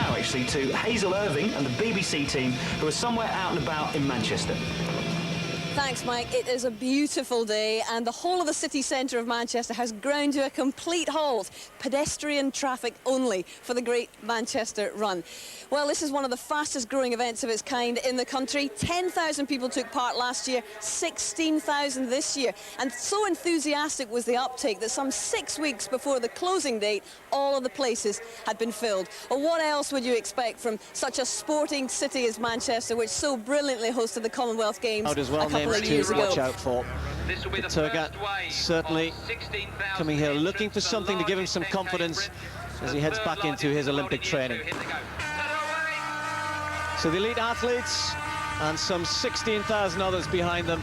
now, actually, to Hazel Irving and the BBC team, who are somewhere out and about in Manchester. Thanks, Mike. It is a beautiful day, and the whole of the city centre of Manchester has ground to a complete halt. Pedestrian traffic only for the Great Manchester Run. Well, this is one of the fastest growing events of its kind in the country. 10,000 people took part last year, 16,000 this year. And so enthusiastic was the uptake that some 6 weeks before the closing date, all of the places had been filled. Well, what else would you expect from such a sporting city as Manchester, which so brilliantly hosted the Commonwealth Games as well, a couple of years ago? Watch out for. Turgat certainly coming here looking for something to give him some confidence as he heads back into his Olympic training. So the elite athletes and some 16,000 others behind them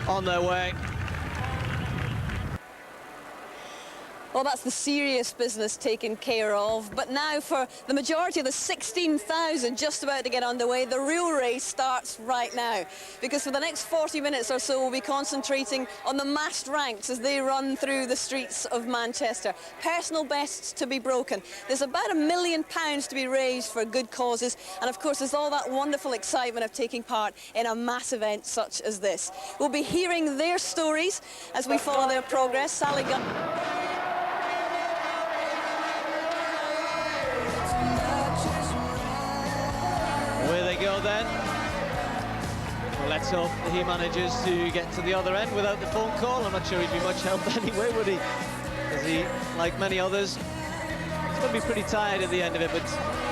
on their way. Well, that's the serious business taken care of. But now for the majority of the 16,000 just about to get underway, the real race starts right now. Because for the next 40 minutes or so, we'll be concentrating on the massed ranks as they run through the streets of Manchester. Personal bests to be broken. There's about £1 million to be raised for good causes. And of course, there's all that wonderful excitement of taking part in a mass event such as this. We'll be hearing their stories as we follow their progress. Sally Gunn. Away they go then. Well, let's hope that he manages to get to the other end without the phone call. I'm not sure he'd be much help anyway, would he? As he, like many others, he's going to be pretty tired at the end of it. But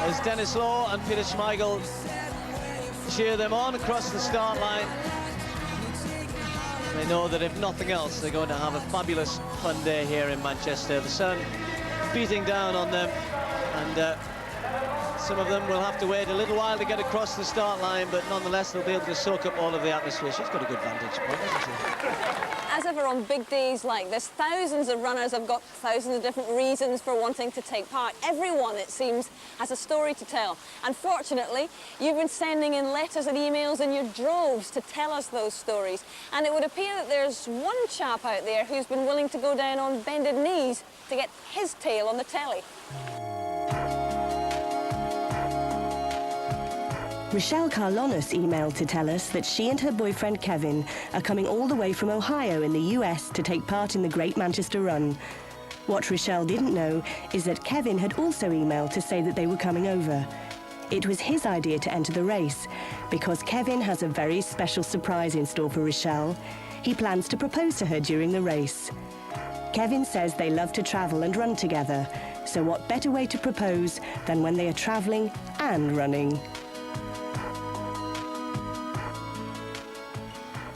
as Denis Law and Peter Schmeichel cheer them on across the start line, they know that if nothing else, they're going to have a fabulous fun day here in Manchester. The sun beating down on them, and some of them will have to wait a little while to get across the start line, but nonetheless they'll be able to soak up all of the atmosphere. She's got a good vantage point, hasn't she? As ever on big days like this, thousands of runners have got thousands of different reasons for wanting to take part. Everyone, it seems, has a story to tell. And fortunately, you've been sending in letters and emails in your droves to tell us those stories. And it would appear that there's one chap out there who's been willing to go down on bended knees to get his tale on the telly. Rochelle Carlonis emailed to tell us that she and her boyfriend Kevin are coming all the way from Ohio in the US to take part in the Great Manchester Run. What Rochelle didn't know is that Kevin had also emailed to say that they were coming over. It was his idea to enter the race because Kevin has a very special surprise in store for Rochelle. He plans to propose to her during the race. Kevin says they love to travel and run together, so what better way to propose than when they are traveling and running?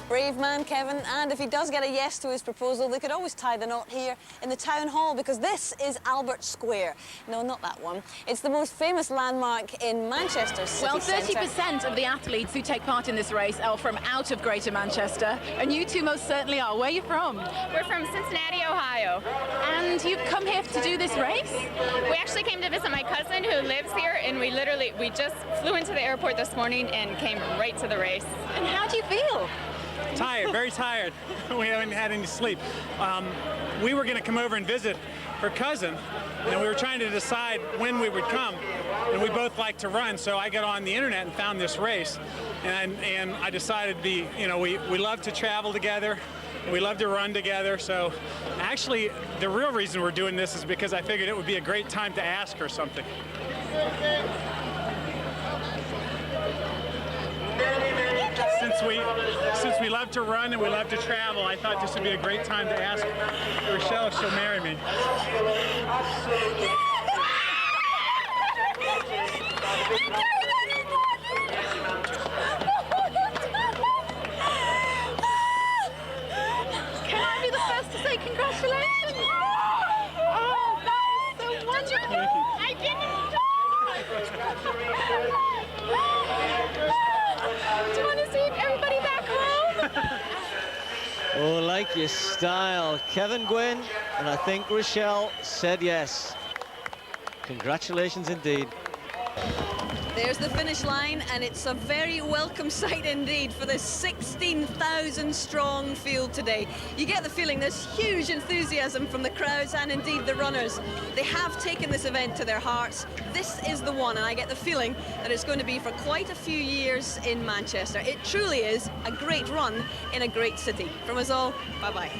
Brave man, Kevin, and if he does get a yes to his proposal, they could always tie the knot here in the town hall, because this is Albert Square. No, not that one. It's the most famous landmark in Manchester city Well, centre. 30% of the athletes who take part in this race are from out of Greater Manchester, and you two most certainly are. Where are you from? We're from Cincinnati, Ohio. And you've come here to do this race? We actually came to visit my cousin who lives here, and we just flew into the airport this morning and came right to the race. And how do you feel? Tired, very tired. We haven't had any sleep. We were going to come over and visit her cousin, and we were trying to decide when we would come, and we both like to run, so I got on the internet and found this race, and I decided we love to travel together, and we love to run together, so actually the real reason we're doing this is because I figured it would be a great time to ask her something. Since we love to run and we love to travel, I thought this would be a great time to ask Rochelle if she'll marry me. Can I be the first to say congratulations? Oh, that is so wonderful. Thank you. I didn't. Do you want to see everybody back home? Oh, like your style. Kevin Gwynn, and I think Rochelle said yes. Congratulations indeed. There's the finish line, and it's a very welcome sight indeed for this 16,000 strong field today. You get the feeling there's huge enthusiasm from the crowds and indeed the runners. They have taken this event to their hearts. This is the one, and I get the feeling that it's going to be for quite a few years in Manchester. It truly is a great run in a great city. From us all, bye-bye.